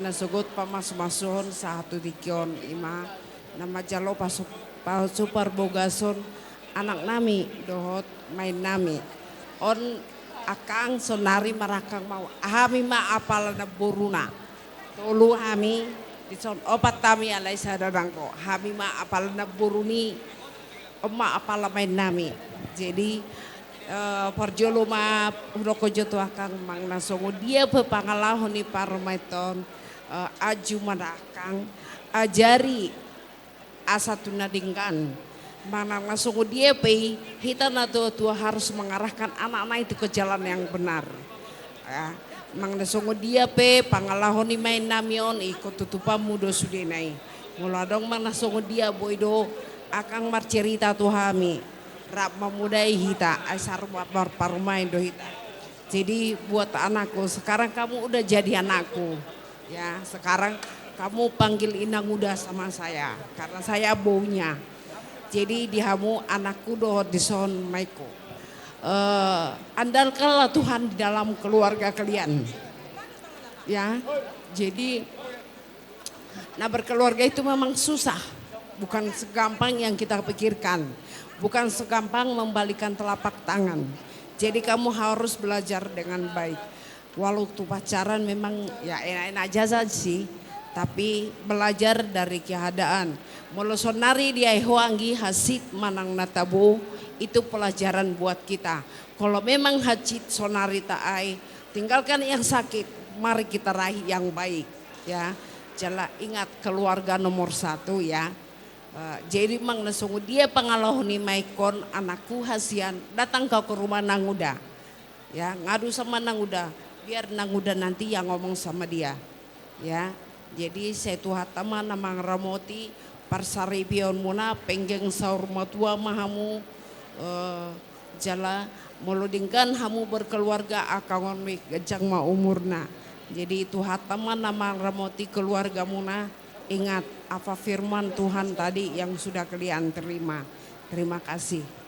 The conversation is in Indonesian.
Nasugot pamas-mason sa hatudikyon ima nama jalo pasuk super bogason anak nami dohot main nami on akang sonari marakang mau hami ma apal na buruna tolu hami dison opat tami alai sadadangko hami ma apal na buruni oma apal main nami jadi parjolo ma uroko joto akang mang nasongo dia pepangalahon ni parmaiton aju manakang ajari asa tunadingkan mana langsung dia pe kita tua harus mengarahkan anak-anak itu ke jalan yang benar ya mang nasongo dia pe pangalahoni main namion ikut tutupa mudo sudenai muladong mang nasongo dia boido akang marcerita tuhami rap memudai hita asar parmain do hita jadi buat anakku sekarang kamu udah jadi anakku. Ya, sekarang kamu panggil inang muda sama saya karena saya baunya. Jadi dihamu anakku doh dison Maiko. Andalkanlah Tuhan di dalam keluarga kalian. Ya, jadi nah berkeluarga itu memang susah. Bukan segampang yang kita pikirkan. Bukan segampang membalikan telapak tangan. Jadi kamu harus belajar dengan baik. Walau tuh pacaran memang ya enak-enak aja sih, tapi belajar dari keadaan. Molo sonari dia hoanggi hasit manang natabu itu pelajaran buat kita. Kalau memang hasit sonari taai, tinggalkan yang sakit, mari kita raih yang baik ya. Jala ingat keluarga nomor satu ya. Jadi mang nasunggu dia pengalahoni maikon anakku hasian datang ke rumah nanguda ya ngadu sama nanguda. Biar nanguda nanti yang ngomong sama dia ya jadi saya tuha teman namang ramoti parsari pion muna penggeng saur matua mahamu jala molodingkan hamu berkeluarga akangon mik gejang ma umurna jadi tuha teman namang ramoti keluarga muna ingat apa firman Tuhan tadi yang sudah kalian terima kasih.